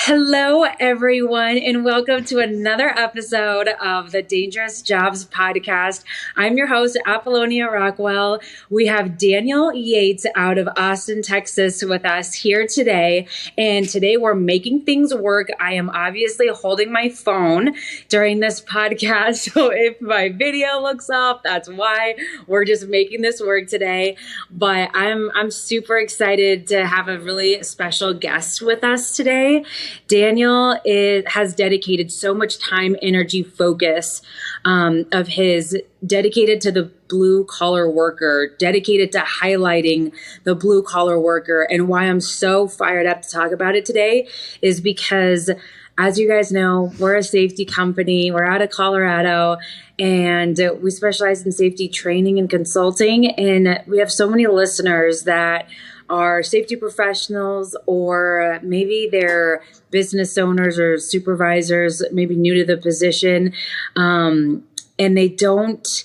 Hello, everyone, and welcome to another episode of the Dangerous Jobs Podcast. I'm your host, Apolonia Rockwell. We have Daniel Yates out of Austin, Texas with us here today. And today we're making things work. I am obviously holding my phone during this podcast. So if my video looks off, that's why we're just making this work today. But I'm super excited to have a really special guest with us today. Daniel has dedicated so much time, energy, focus of his dedicated to the blue collar worker, dedicated to highlighting the blue collar worker. And why I'm so fired up to talk about it today is because, as you guys know, we're a safety company. We're out of Colorado, and we specialize in safety training and consulting. And we have so many listeners that are safety professionals, or maybe they're business owners or supervisors, maybe new to the position. And they don't,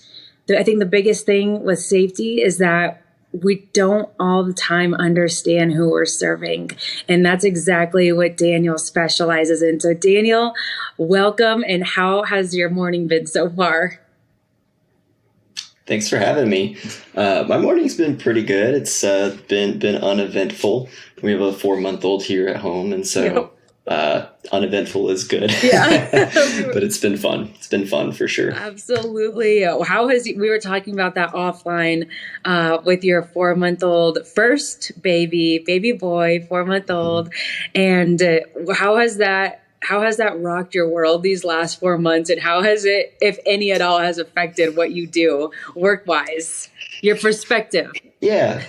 I think the biggest thing with safety is that we don't all the time understand who we're serving. And that's exactly what Daniel specializes in. So Daniel, welcome. And how has your morning been so far? Thanks for having me. My morning's been pretty good. It's been uneventful. We have a 4-month-old here at home, and so uneventful is good. Yeah. But it's been fun. It's been fun for sure. Absolutely. We were talking about that offline with your 4-month-old first baby boy, 4-month-old, and how has that rocked your world these last 4 months, and how has it, if any at all, has affected what you do work-wise, your perspective? Yeah.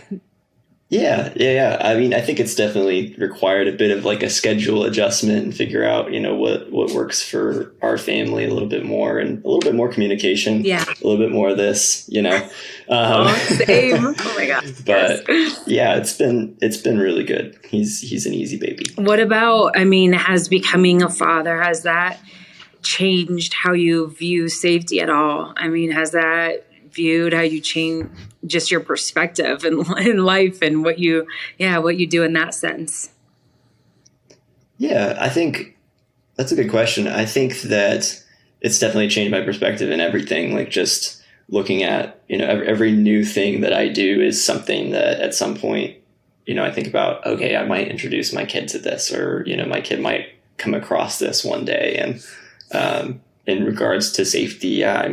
I mean, I think it's definitely required a bit of like a schedule adjustment and figure out, what works for our family a little bit more, and a little bit more communication. Yeah. A little bit more of this, Same. Oh my God. But yeah, it's been really good. He's an easy baby. What about, has becoming a father, has that changed how you view safety at all? Has that viewed how you change just your perspective in life and what you do in that sense? Yeah, I think that's a good question. I think that it's definitely changed my perspective in everything. Like just looking at, every new thing that I do is something that at some point, I think about, okay, I might introduce my kid to this, or, my kid might come across this one day. And in regards to safety, yeah,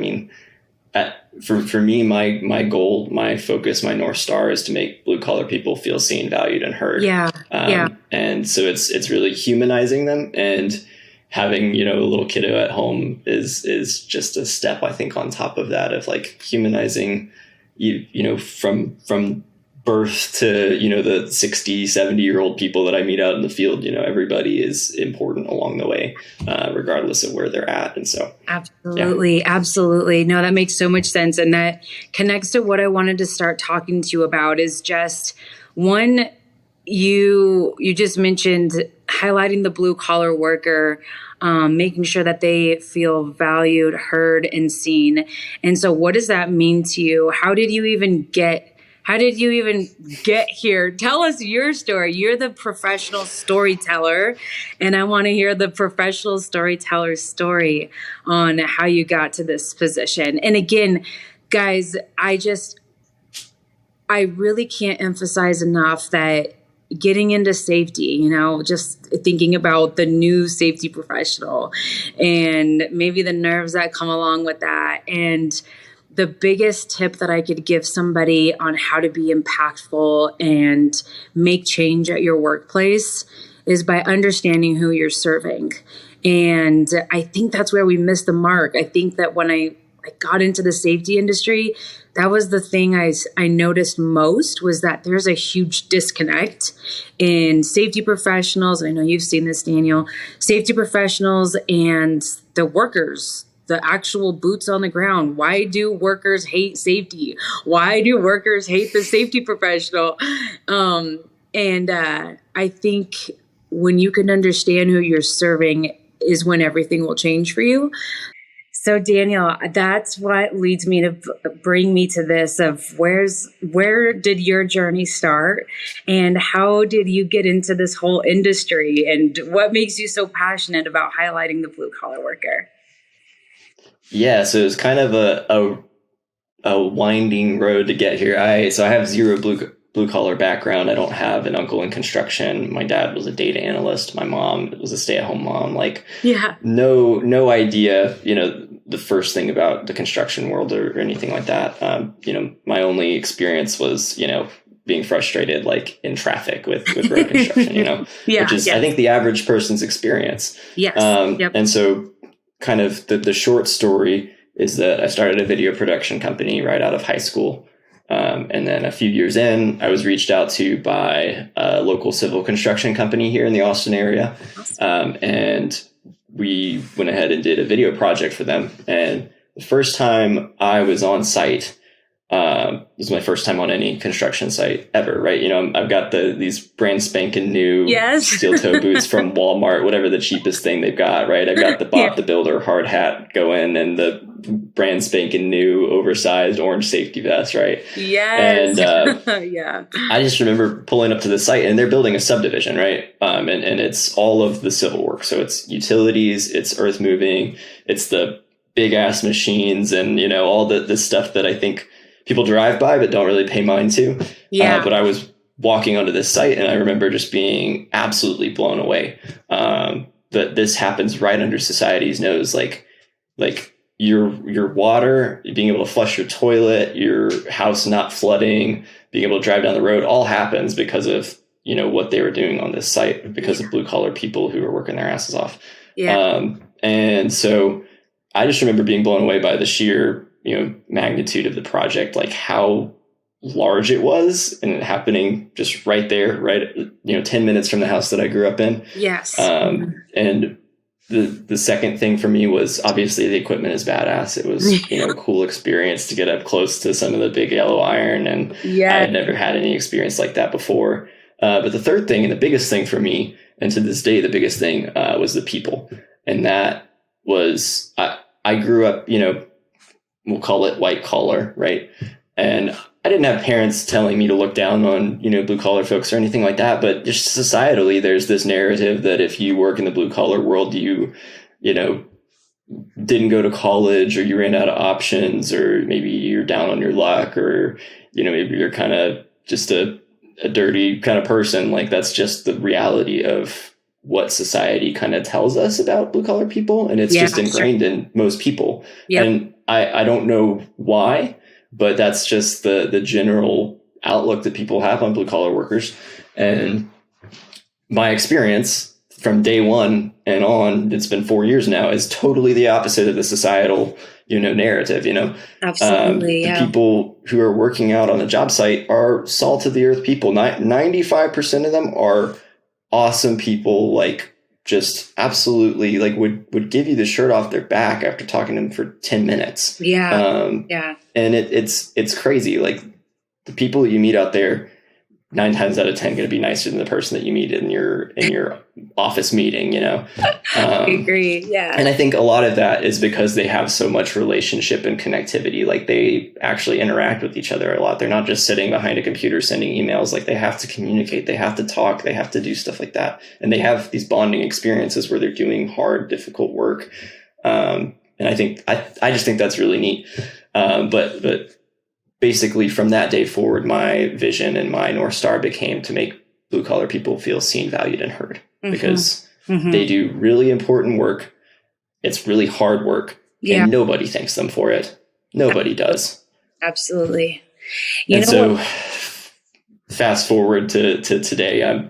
for me, my goal, my focus, my North Star is to make blue collar people feel seen, valued, and heard. Yeah. And so it's really humanizing them, and having, a little kiddo at home is just a step, I think, on top of that, of like humanizing from birth to, the 60, 70-year-old people that I meet out in the field. Everybody is important along the way, regardless of where they're at. And so. Absolutely. Yeah. Absolutely. No, that makes so much sense. And that connects to what I wanted to start talking to you about is just one, you just mentioned highlighting the blue collar worker, making sure that they feel valued, heard, and seen. And so what does that mean to you? How did you even get here? Tell us your story. You're the professional storyteller, and I want to hear the professional storyteller's story on how you got to this position. And again, guys, I really can't emphasize enough that getting into safety, just thinking about the new safety professional and maybe the nerves that come along with that. And the biggest tip that I could give somebody on how to be impactful and make change at your workplace is by understanding who you're serving. And I think that's where we miss the mark. I think that when I got into the safety industry, that was the thing I noticed most, was that there's a huge disconnect in safety professionals. I know you've seen this, Daniel, safety professionals and the workers, the actual boots on the ground. Why do workers hate safety? Why do workers hate the safety professional? I think when you can understand who you're serving is when everything will change for you. So Daniel, that's what leads me to bring me to this of where did your journey start and how did you get into this whole industry and what makes you so passionate about highlighting the blue collar worker? Yeah, so it's kind of a winding road to get here. I have zero blue collar background. I don't have an uncle in construction. My dad was a data analyst. My mom was a stay-at-home mom. Like, Yeah. no idea, the first thing about the construction world or anything like that. My only experience was, being frustrated, like in traffic with road construction, Yeah, which is, yes. I think, the average person's experience. Yes. Yep. And so kind of the short story is that I started a video production company right out of high school. And then a few years in, I was reached out to by a local civil construction company here in the Austin area. And we went ahead and did a video project for them. And the first time I was on site, this was my first time on any construction site ever, right? I've got these brand spanking new steel toe boots from Walmart, whatever the cheapest thing they've got, right? I've got the Bob the Builder hard hat going and the brand spanking new oversized orange safety vest, right? Yes. And yeah. I just remember pulling up to the site and they're building a subdivision, right? And it's all of the civil work. So it's utilities, it's earth moving, it's the big ass machines and, all the stuff that I think people drive by but don't really pay mind to. Yeah. But I was walking onto this site and I remember just being absolutely blown away that this happens right under society's nose. Like your water, being able to flush your toilet, your house not flooding, being able to drive down the road, all happens because of, what they were doing on this site because of blue collar people who were working their asses off. Yeah. And so I just remember being blown away by the sheer, magnitude of the project, like how large it was and happening just right there, right, 10 minutes from the house that I grew up in. Yes. And the second thing for me was obviously the equipment is badass. It was, a cool experience to get up close to some of the big yellow iron. And I had never had any experience like that before. But the third thing and the biggest thing for me, and to this day, the biggest thing was the people. And that was, I grew up, we'll call it white collar, right? And I didn't have parents telling me to look down on, blue collar folks or anything like that. But just societally, there's this narrative that if you work in the blue collar world, you didn't go to college or you ran out of options or maybe you're down on your luck or, maybe you're kind of just a dirty kind of person. Like that's just the reality of what society kind of tells us about blue collar people. And it's just ingrained in most people. Yep. And I don't know why, but that's just the general outlook that people have on blue collar workers. And my experience from day one and on, it's been 4 years now, is totally the opposite of the societal, narrative, Absolutely. The people who are working out on the job site are salt of the earth people. 95% of them are awesome people, like just absolutely like would give you the shirt off their back after talking to them for 10 minutes. Yeah. And it's crazy. Like the people that you meet out there, 9 times out of 10 going to be nicer than the person that you meet in your office meeting, I agree. Yeah. And I think a lot of that is because they have so much relationship and connectivity. Like they actually interact with each other a lot. They're not just sitting behind a computer sending emails. Like they have to communicate, they have to talk, they have to do stuff like that. And they have these bonding experiences where they're doing hard, difficult work. And I think, I just think that's really neat. But basically from that day forward, my vision and my North Star became to make blue collar people feel seen, valued, and heard because they do really important work. It's really hard work and nobody thanks them for it. Nobody does. Absolutely. Fast forward to today,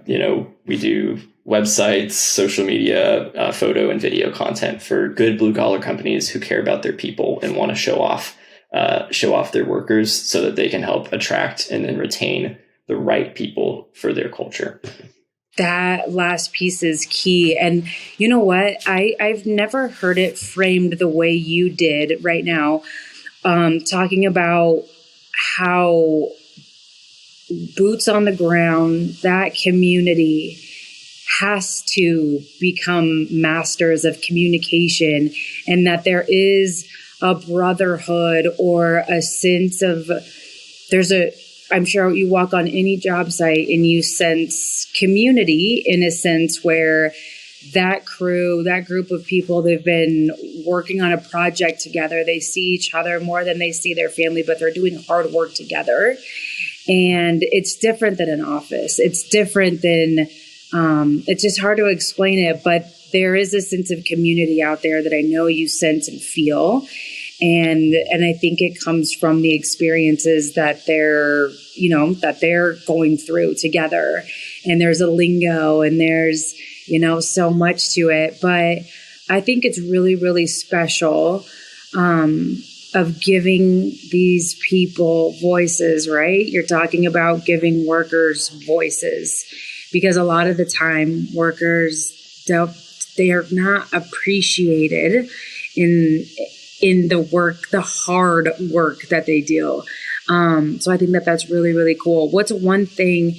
we do websites, social media, photo and video content for good blue collar companies who care about their people and want to show off their workers so that they can help attract and then retain the right people for their culture. That last piece is key. And you know what? I've never heard it framed the way you did right now, talking about how boots on the ground, that community, has to become masters of communication, and that there is a brotherhood or a sense of I'm sure you walk on any job site and you sense community in a sense where that crew, that group of people, they've been working on a project together. They see each other more than they see their family, but they're doing hard work together. And it's different than an office. It's different than, it's just hard to explain it, but there is a sense of community out there that I know you sense and feel. And I think it comes from the experiences that they're going through together. And there's a lingo and there's, so much to it. But I think it's really, really special of giving these people voices, right? You're talking about giving workers voices, because a lot of the time workers they are not appreciated in the work, the hard work that they do. So I think that that's really, really cool. What's one thing,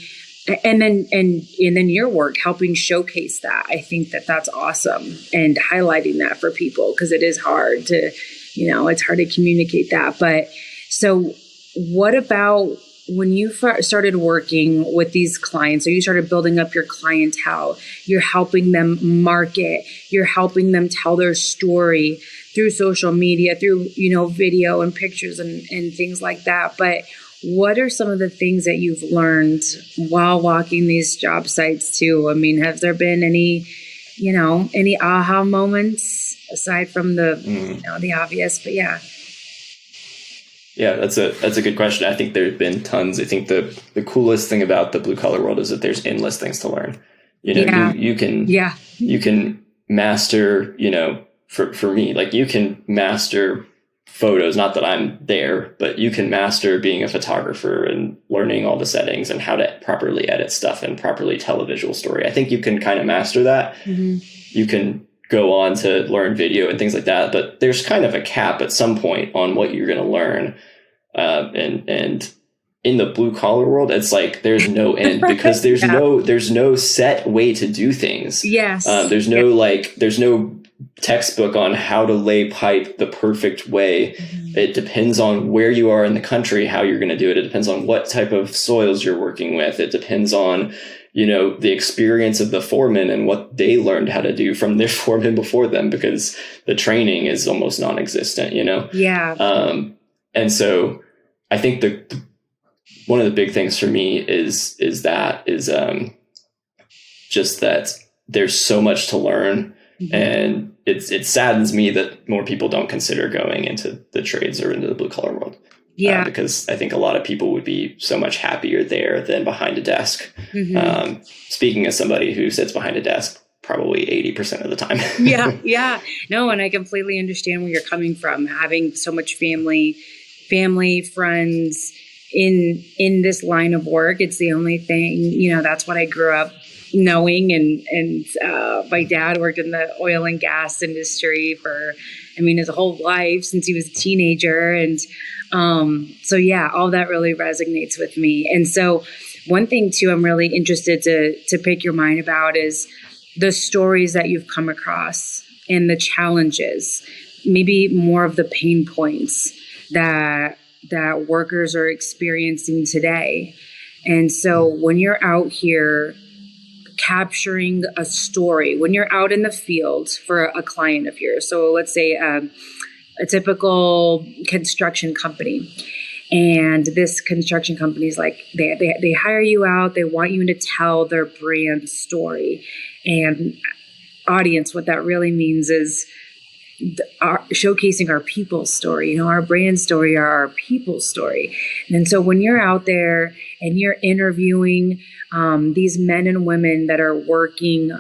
and then your work helping showcase that. I think that that's awesome, and highlighting that for people, because it is hard to, it's hard to communicate that. But so what about when you started working with these clients, or you started building up your clientele, you're helping them market, you're helping them tell their story through social media, through, video and pictures and things like that. But what are some of the things that you've learned while walking these job sites too? I mean, have there been any aha moments aside from the obvious? But yeah. Yeah, that's a good question. I think there's been tons. I think the coolest thing about the blue collar world is that there's endless things to learn. You can master, for me, like you can master photos, not that I'm there, but you can master being a photographer and learning all the settings and how to properly edit stuff and properly tell a visual story. I think you can kind of master that. Mm-hmm. You can go on to learn video and things like that, but there's kind of a cap at some point on what you're going to learn. And in the blue collar world, it's like there's no end, because there's no set way to do things. Yes. There's no textbook on how to lay pipe the perfect way. Mm-hmm. It depends on where you are in the country, how you're going to do it. It depends on what type of soils you're working with. It depends on, the experience of the foreman and what they learned how to do from their foreman before them, because the training is almost non-existent, Yeah. And so I think one of the big things for me is just that there's so much to learn. Mm-hmm. And it saddens me that more people don't consider going into the trades or into the blue collar world. Yeah. Because I think a lot of people would be so much happier there than behind a desk. Mm-hmm. Speaking as somebody who sits behind a desk probably 80% of the time. Yeah. No, and I completely understand where you're coming from. Having so much family, friends in this line of work. It's the only thing, that's what I grew up knowing. And my dad worked in the oil and gas industry for, his whole life since he was a teenager. And so yeah, all that really resonates with me. And so one thing too, I'm really interested to pick your mind about is the stories that you've come across and the challenges, maybe more of the pain points that workers are experiencing today. And so when you're out here capturing a story, when you're out in the field for a client of yours, so let's say a typical construction company, and this construction company is like, they hire you out, they want you to tell their brand story. And audience, what that really means is showcasing our people's story, our brand story, our people's story. And so when you're out there and you're interviewing these men and women that are working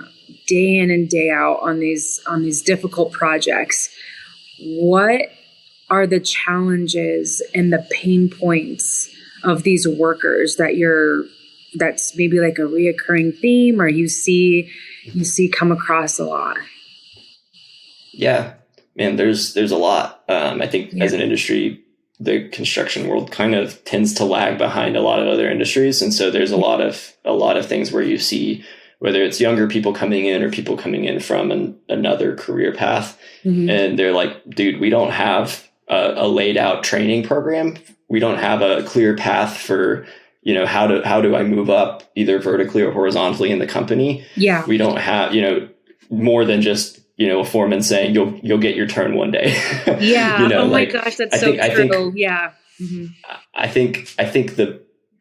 day in and day out on these difficult projects, what are the challenges and the pain points of these workers that's maybe like a reoccurring theme, or you see come across a lot? Yeah, man, there's a lot. I think as an industry, the construction world kind of tends to lag behind a lot of other industries. And so there's a lot of things where you see whether it's younger people coming in or people coming in from another career path. And they're like, dude, we don't have a laid out training program. We don't have a clear path for, you know, how do I move up either vertically or horizontally in the company? Yeah. We don't have, you know, more than just, you know, a foreman saying you'll get your turn one day. Yeah. You know, oh my like, gosh, that's true. Yeah. I think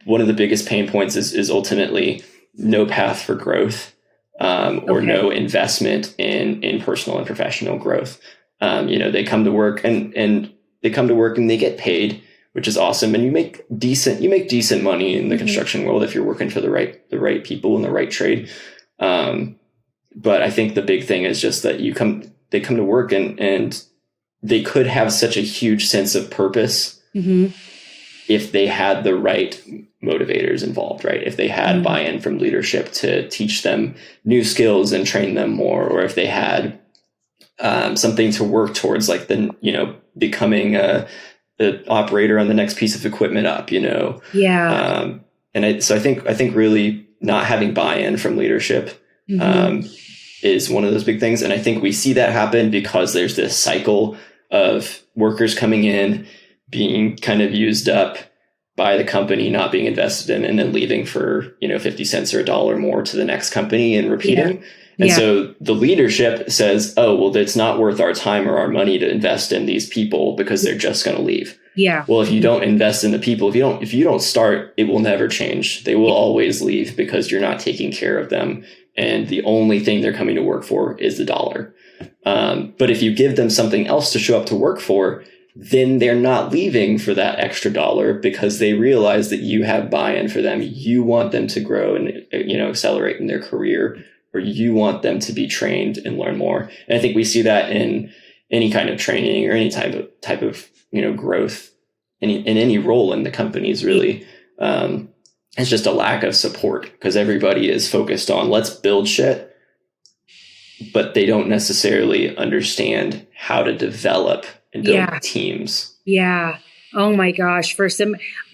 one of the biggest pain points is ultimately no path for growth, or no investment in personal and professional growth. You know, they come to work and they come to work and they get paid, which is awesome. And you make decent money in the construction world if you're working for the right people in the right trade. But I think the big thing is just that they come to work and they could have such a huge sense of purpose if they had the right motivators involved, right? If they had buy-in from leadership to teach them new skills and train them more, or if they had something to work towards, like becoming the operator on the next piece of equipment up, you know? Yeah. So I think really not having buy-in from leadership is one of those big things. And I think we see that happen because there's this cycle of workers coming in, being kind of used up by the company, not being invested in, and then leaving for, you know, 50 cents or $1 more to the next company and repeating. And so the leadership says, oh, well, it's not worth our time or our money to invest in these people because they're just going to leave. Yeah. Well, if you don't invest in the people, if you don't start, it will never change. They will always leave because you're not taking care of them. And the only thing they're coming to work for is the dollar. But if you give them something else to show up to work for, then they're not leaving for that extra dollar because they realize that you have buy-in for them. You want them to grow and, you know, accelerate in their career, or you want them to be trained and learn more. And I think we see that in any kind of training or any type of, you know, growth in any role in the companies, really. It's just a lack of support because everybody is focused on let's build shit, but they don't necessarily understand how to develop and build teams. Yeah. Oh my gosh.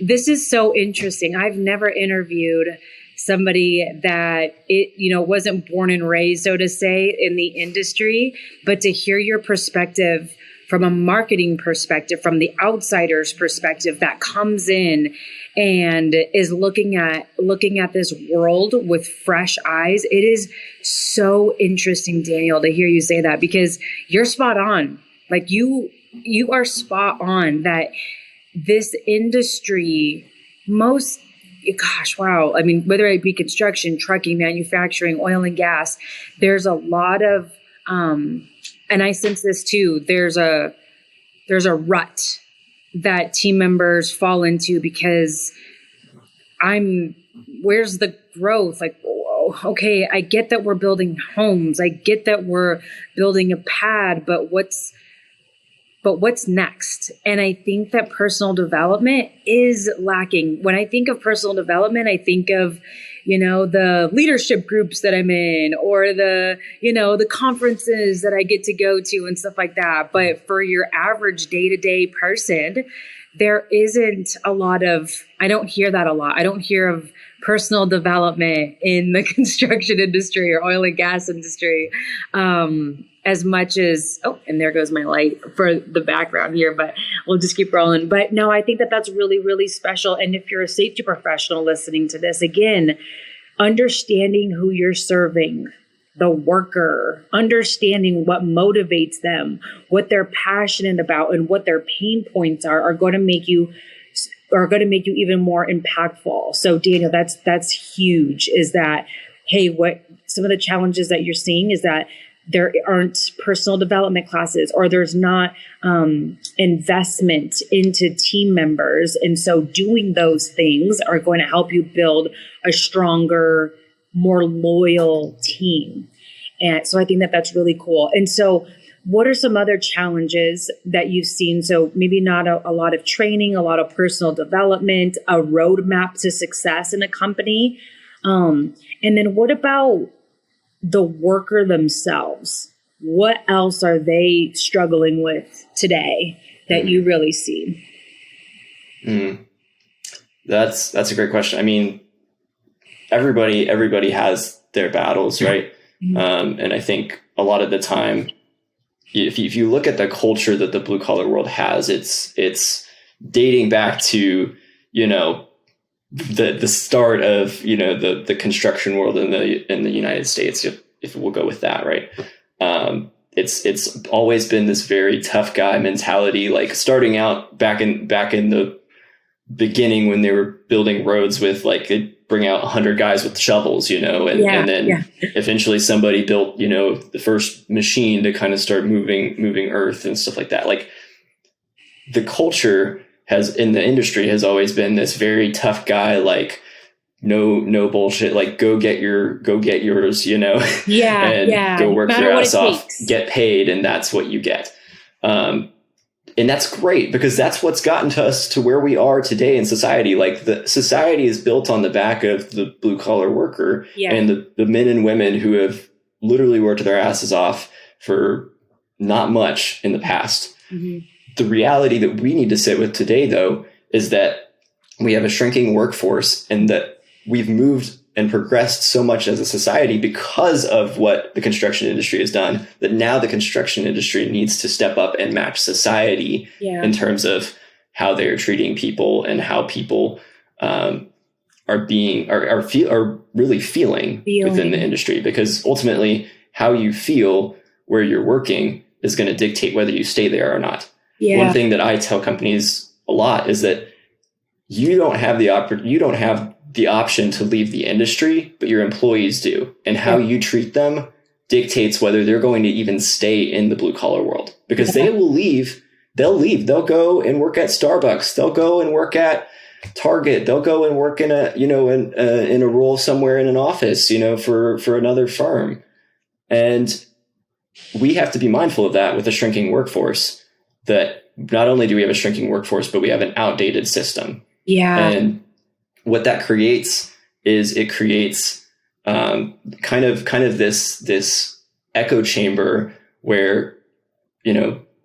This is so interesting. I've never interviewed somebody that wasn't born and raised, so to say, in the industry, but to hear your perspective from a marketing perspective, from the outsider's perspective that comes in and is looking at this world with fresh eyes. It is so interesting, Daniel, to hear you say that, because you're spot on. Like you are spot on that this industry, I mean, whether it be construction, trucking, manufacturing, oil and gas, there's a lot of, and I sense this too, there's a rut that team members fall into because where's the growth? Like, okay, I get that we're building homes. I get that we're building a pad, but what's next? And I think that personal development is lacking. When I think of personal development, I think of, the leadership groups that I'm in, or the conferences that I get to go to and stuff like that. But for your average day-to-day person, there isn't I don't hear that a lot. I don't hear of personal development in the construction industry or oil and gas industry. As much as, and there goes my light for the background here, but we'll just keep rolling. But no, I think that that's really, really special. And if you're a safety professional listening to this, again, understanding who you're serving, the worker, understanding what motivates them, what they're passionate about, and what their pain points are going to make you even more impactful. So Daniel, that's huge, is that, hey, what some of the challenges that you're seeing is that there aren't personal development classes, or there's not investment into team members. And so doing those things are going to help you build a stronger, more loyal team. And so I think that that's really cool. And so what are some other challenges that you've seen? So maybe not a lot of training, a lot of personal development, a roadmap to success in a company. And then what about the worker themselves? What else are they struggling with today that you really see? That's a great question. I mean, everybody has their battles, right? And I think a lot of the time, if you look at the culture that the blue collar world has, it's dating back to, the start of, the construction world in the United States, if we'll go with that, right? It's always been this very tough guy mentality, like starting out back in the beginning when they were building roads with like they'd bring out 100 guys with shovels, and then eventually somebody built, the first machine to kind of start moving earth and stuff like that. Like the culture in the industry has always been this very tough guy, like no bullshit, like go get yours, and go work your ass off, get paid, and that's what you get. And that's great because that's what's gotten to us to where we are today in society. Like the society is built on the back of the blue collar worker and the men and women who have literally worked their asses off for not much in the past. Mm-hmm. The reality that we need to sit with today, though, is that we have a shrinking workforce and that we've moved and progressed so much as a society because of what the construction industry has done, that now the construction industry needs to step up and match society in terms of how they're treating people and how people are really feeling within the industry. Because ultimately, how you feel where you're working is going to dictate whether you stay there or not. Yeah. One thing that I tell companies a lot is that you don't have the option to leave the industry, but your employees do. And how you treat them dictates whether they're going to even stay in the blue collar world, because they will leave. They'll leave. They'll go and work at Starbucks. They'll go and work at Target. They'll go and work in a role somewhere in an office, for another firm. And we have to be mindful of that with a shrinking workforce, that not only do we have a shrinking workforce, but we have an outdated system. Yeah. And what that creates is it creates kind of this echo chamber where,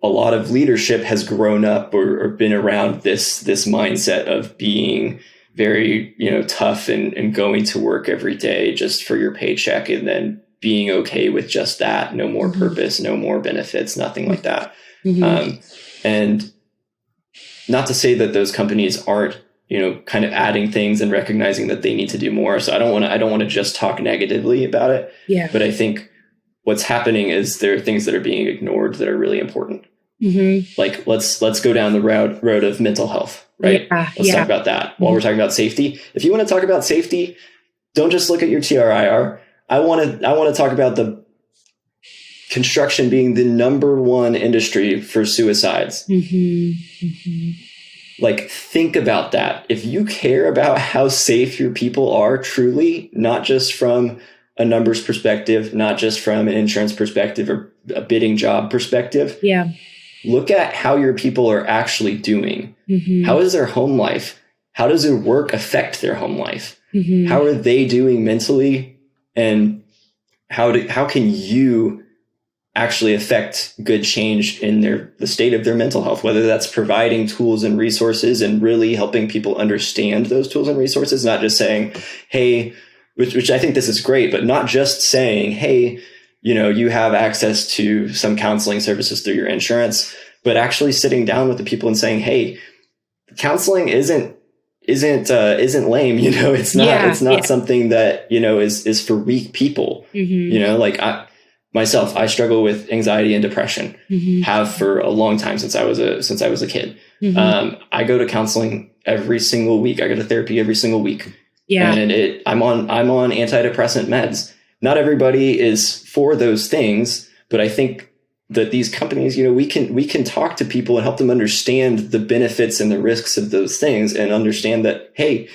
a lot of leadership has grown up or been around this mindset of being very, tough and going to work every day just for your paycheck, and then being okay with just that. No more purpose, no more benefits, nothing like that. Mm-hmm. And not to say that those companies aren't, kind of adding things and recognizing that they need to do more. So I don't want to just talk negatively about it. Yeah. But I think what's happening is there are things that are being ignored that are really important. Mm-hmm. Like let's go down the road of mental health, right? Yeah. Let's talk about that while we're talking about safety. If you want to talk about safety, don't just look at your TRIR. I want to talk about the construction being the number one industry for suicides. Mm-hmm. Mm-hmm. Like, think about that. If you care about how safe your people are truly, not just from a numbers perspective, not just from an insurance perspective or a bidding job perspective, look at how your people are actually doing. Mm-hmm. How is their home life? How does their work affect their home life? Mm-hmm. How are they doing mentally? And how can you actually affect good change in the state of their mental health, whether that's providing tools and resources and really helping people understand those tools and resources, not just saying, hey, which I think this is great, but not just saying, hey, you have access to some counseling services through your insurance, but actually sitting down with the people and saying, hey, counseling isn't lame. It's not something that, is for weak people. Mm-hmm. I struggle with anxiety and depression, have for a long time since I was a kid. Mm-hmm. I go to counseling every single week. I go to therapy every single week. Yeah. And I'm on antidepressant meds. Not everybody is for those things, but I think that these companies, we can talk to people and help them understand the benefits and the risks of those things, and understand that, hey,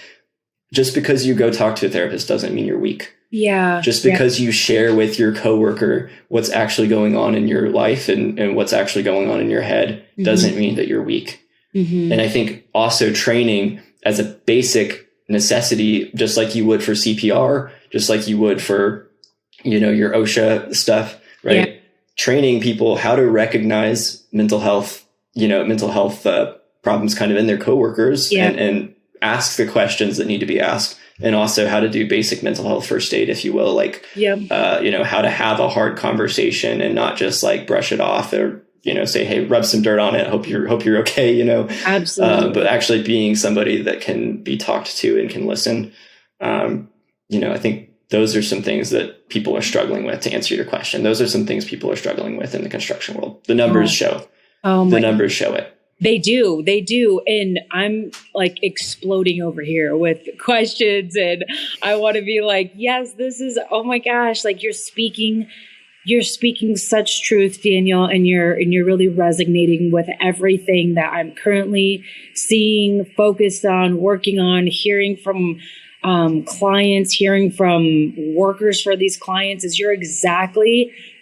just because you go talk to a therapist doesn't mean you're weak. Yeah. Just because you share with your coworker what's actually going on in your life and what's actually going on in your head doesn't mean that you're weak. Mm-hmm. And I think also training as a basic necessity, just like you would for CPR, just like you would for, your OSHA stuff, right? Yeah. Training people how to recognize mental health problems kind of in their coworkers, and ask the questions that need to be asked and also how to do basic mental health first aid, if you will, like, how to have a hard conversation and not just like brush it off or, say, hey, rub some dirt on it. Hope you're okay, Absolutely. But actually being somebody that can be talked to and can listen. I think those are some things that people are struggling with. To answer your question, those are some things people are struggling with in the construction world. The numbers show. The numbers show it. They do. And I'm like exploding over here with questions, and I want to be like, yes, this is, oh my gosh, like you're speaking such truth, Daniel, and you're really resonating with everything that I'm currently seeing, focused on, working on, hearing from clients, hearing from workers for these clients.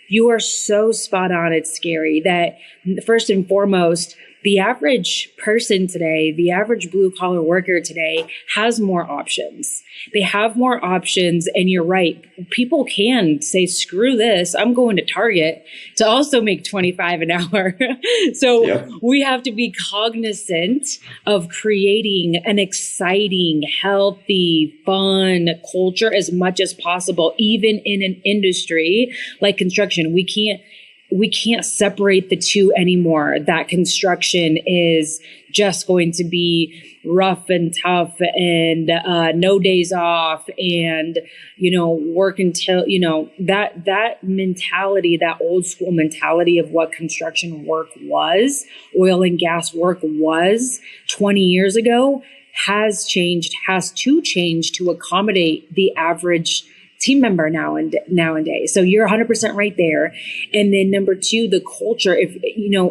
You are so spot on. It's scary that first and foremost, the average person today, the average blue collar worker today has more options. They have more options. And you're right. People can say, screw this. I'm going to Target to also make $25 an hour. So we have to be cognizant of creating an exciting, healthy, fun culture as much as possible, even in an industry like construction. We can't separate the two anymore. That construction is just going to be rough and tough and no days off and, work until, that mentality, that old school mentality of what construction work was, oil and gas work was 20 years ago has to change to accommodate the average team member nowadays. So you're 100% right there. And then number two, the culture. If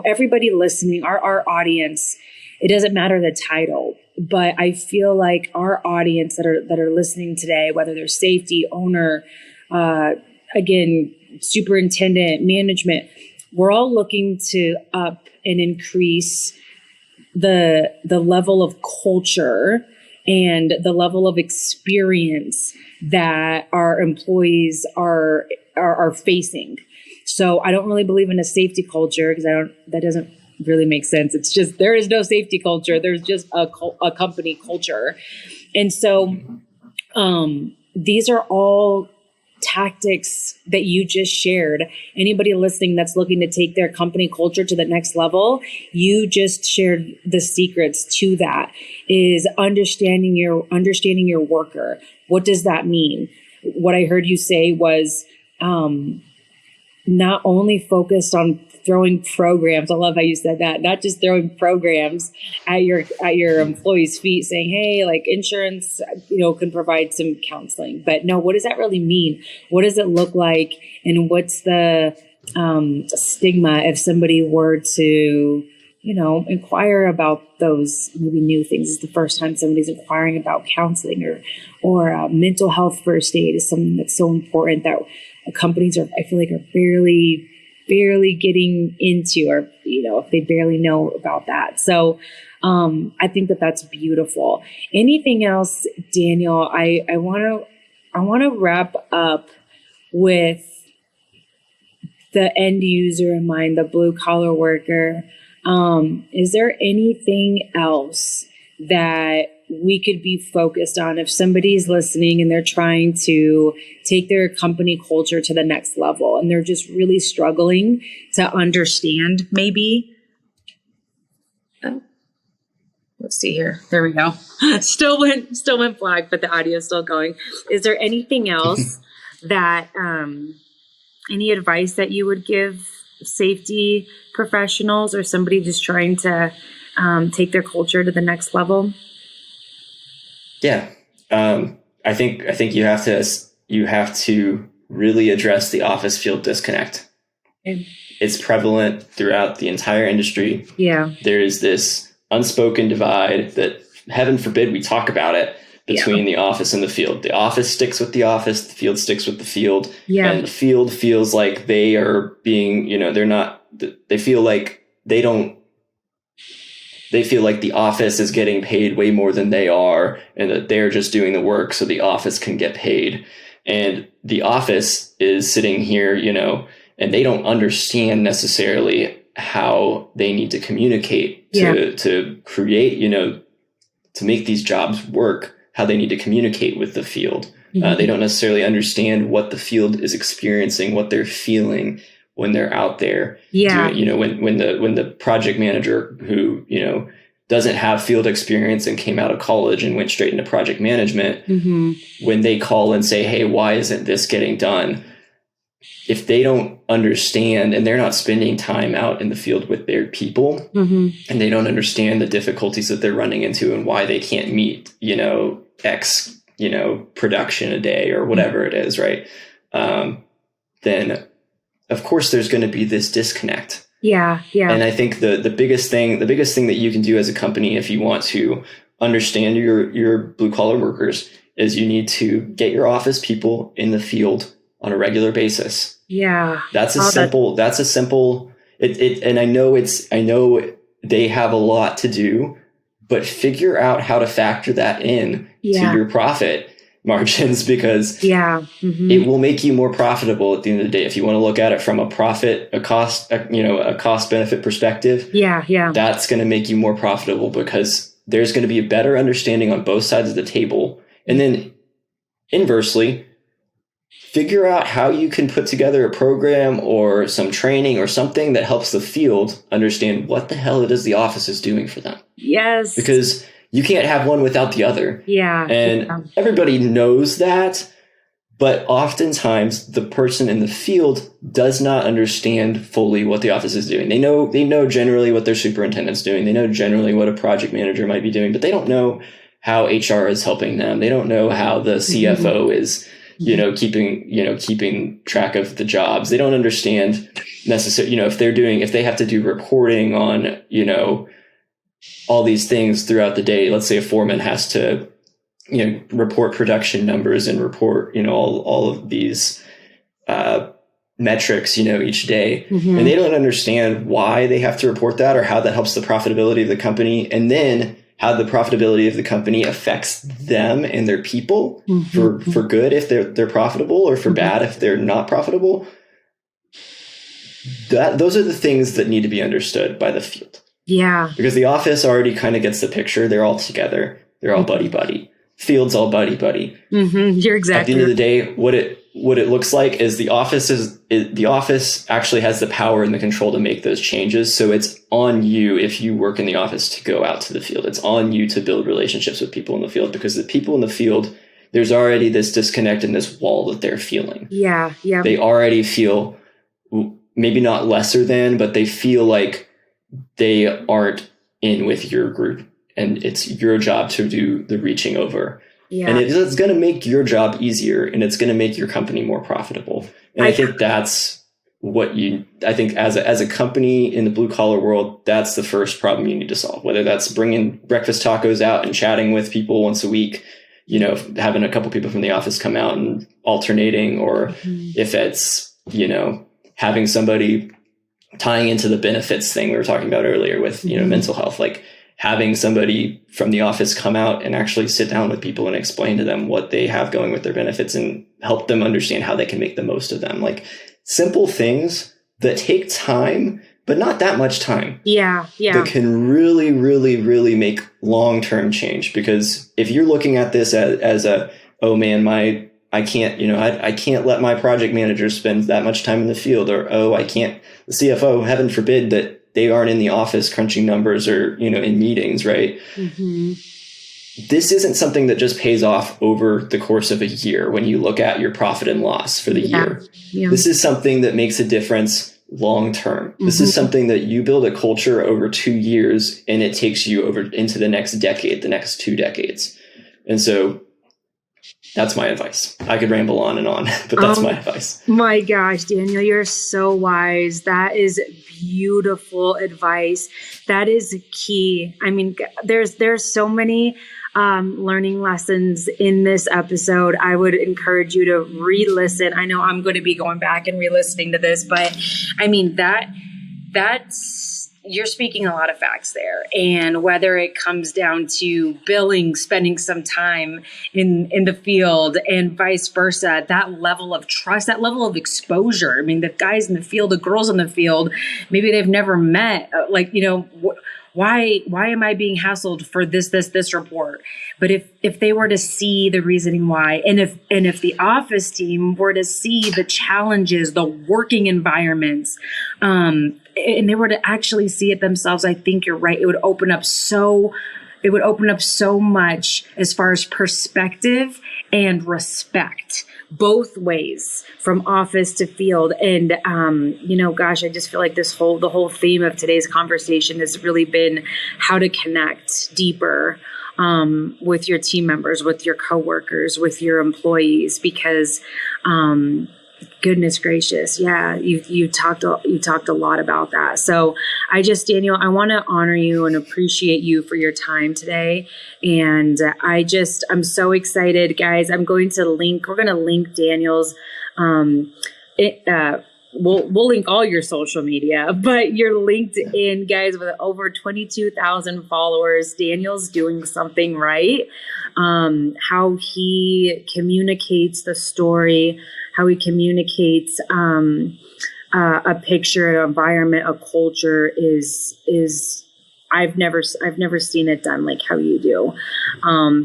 everybody listening, our audience, it doesn't matter the title, but I feel like our audience that are listening today, whether they're safety, owner, again, superintendent, management, we're all looking to up and increase the level of culture and the level of experience that our employees are facing. So I don't really believe in a safety culture because that doesn't really make sense. It's just, there is no safety culture. There's just a company culture. And so these are all tactics that you just shared. Anybody listening that's looking to take their company culture to the next level, you just shared the secrets to that is understanding your worker. What does that mean? What I heard you say was not only focused on throwing programs. I love how you said that. Not just throwing programs at your employees' feet saying, hey, like insurance, can provide some counseling. But no, what does that really mean? What does it look like? And what's the stigma if somebody were to, inquire about those maybe new things? It's the first time somebody's inquiring about counseling or mental health first aid is something that's so important that companies are barely getting into, or if they barely know about that. So I think that's beautiful. Anything else, Daniel? I want to wrap up with the end user in mind, the blue collar worker. Is there anything else that we could be focused on if somebody's listening and they're trying to take their company culture to the next level and they're just really struggling to understand maybe? Oh, let's see here. There we go. Still went black, but the audio is still going. Is there anything else that, any advice that you would give safety professionals or somebody just trying to take their culture to the next level? Yeah. I think you have to really address the office field disconnect. Okay. It's prevalent throughout the entire industry. Yeah. There is this unspoken divide that, heaven forbid, we talk about it between the office and the field. The office sticks with the office, the field sticks with the field. Yeah. And the field feels like they are being, they feel like they feel like the office is getting paid way more than they are, and that they're just doing the work so the office can get paid. And the office is sitting here, and they don't understand necessarily how they need to communicate to create, to make these jobs work how they need to communicate with the field. Mm-hmm. They don't necessarily understand what the field is experiencing, what they're feeling when they're out there. Yeah. When the project manager who, doesn't have field experience and came out of college and went straight into project management, mm-hmm. when they call and say, hey, why isn't this getting done? If they don't understand and they're not spending time out in the field with their people, mm-hmm. and they don't understand the difficulties that they're running into and why they can't meet, X, production a day or whatever it is, right? Then of course there's going to be this disconnect. Yeah. Yeah. And I think the biggest thing that you can do as a company, if you want to understand your blue collar workers, is you need to get your office people in the field on a regular basis. Yeah. That's a simple, and I know they have a lot to do, but figure out how to factor that in to your profit margins, because mm-hmm. it will make you more profitable at the end of the day. If you want to look at it from a cost benefit perspective, that's going to make you more profitable, because there's going to be a better understanding on both sides of the table. And then inversely, figure out how you can put together a program or some training or something that helps the field understand what the hell it is the office is doing for them. Yes. Because you can't have one without the other. Yeah. And everybody knows that, but oftentimes the person in the field does not understand fully what the office is doing. They know generally what their superintendent's doing. They know generally what a project manager might be doing, but they don't know how HR is helping them. They don't know how the CFO is, keeping track of the jobs. They don't understand necessarily, if they have to do reporting on, all these things throughout the day. Let's say a foreman has to, report production numbers and report, all of these metrics, each day. Mm-hmm. And they don't understand why they have to report that or how that helps the profitability of the company. And then how the profitability of the company affects them and their people for good if they're profitable, or for bad if they're not profitable. Those are the things that need to be understood by the field. Yeah. Because the office already kind of gets the picture. They're all together. They're all buddy-buddy. Field's all buddy-buddy. Mm-hmm. You're exactly. At the end of the day, what it looks like is the office actually has the power and the control to make those changes. So it's on you, if you work in the office, to go out to the field. It's on you to build relationships with people in the field, because the people in the field, there's already this disconnect and this wall that they're feeling. Yeah. Yeah. They already feel maybe not lesser than, but they feel like they aren't in with your group, and it's your job to do the reaching over. Yeah. And it's going to make your job easier, and it's going to make your company more profitable. And I think that's what I think as a company in the blue collar world, that's the first problem you need to solve, whether that's bringing breakfast tacos out and chatting with people once a week, having a couple people from the office come out and alternating, or if it's, having somebody tying into the benefits thing we were talking about earlier with, mental health, like having somebody from the office come out and actually sit down with people and explain to them what they have going with their benefits and help them understand how they can make the most of them. Like simple things that take time, but not that much time. Yeah. Yeah. That can really, really, really make long-term change. Because if you're looking at this as oh man, I can't let my project manager spend that much time in the field, or, the CFO, heaven forbid that they aren't in the office crunching numbers or, in meetings, right? Mm-hmm. This isn't something that just pays off over the course of a year when you look at your profit and loss for the year. Yeah. This is something that makes a difference long term. This is something that you build a culture over 2 years, and it takes you over into the next decade, the next 2 decades. And so that's my advice. I could ramble on and on, but that's my advice. My gosh, Daniel, you're so wise. That is beautiful advice. That is key. I mean, there's so many learning lessons in this episode. I would encourage you to re-listen. I know I'm going to be going back and re-listening to this, but I mean, that's you're speaking a lot of facts there. And whether it comes down to billing, spending some time in the field, and vice versa, that level of trust, that level of exposure. I mean, the guys in the field, the girls in the field, maybe they've never met, why am I being hassled for this report? But if they were to see the reasoning why, and if the office team were to see the challenges, the working environments, and they were to actually see it themselves, I think you're right. It would open up so much as far as perspective and respect, both ways, from office to field. And, gosh, I just feel like the whole theme of today's conversation has really been how to connect deeper with your team members, with your coworkers, with your employees, because goodness gracious, yeah, you talked a lot about that. So Daniel, I want to honor you and appreciate you for your time today. And I'm so excited, guys. We're going to link Daniel's, we'll link all your social media, but your LinkedIn, guys, with over 22,000 followers. Daniel's doing something right. How he communicates the story, how he communicates a picture, an environment, a culture is I've never seen it done like how you do.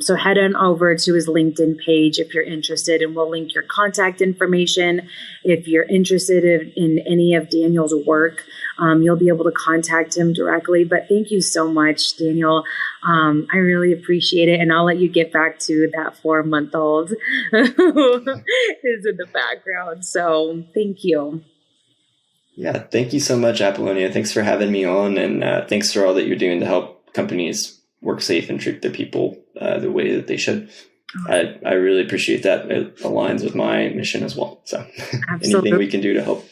So head on over to his LinkedIn page if you're interested, and we'll link your contact information. If you're interested in any of Daniel's work, you'll be able to contact him directly. But thank you so much, Daniel. I really appreciate it. And I'll let you get back to that 4-month-old who is in the background. So thank you. Yeah, thank you so much, Apolonia. Thanks for having me on, and thanks for all that you're doing to help companies work safe and treat their people the way that they should. I really appreciate that. It aligns with my mission as well. So anything we can do to help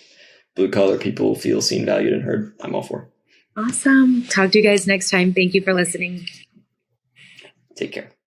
blue-collar people feel seen, valued, and heard, I'm all for. Awesome. Talk to you guys next time. Thank you for listening. Take care.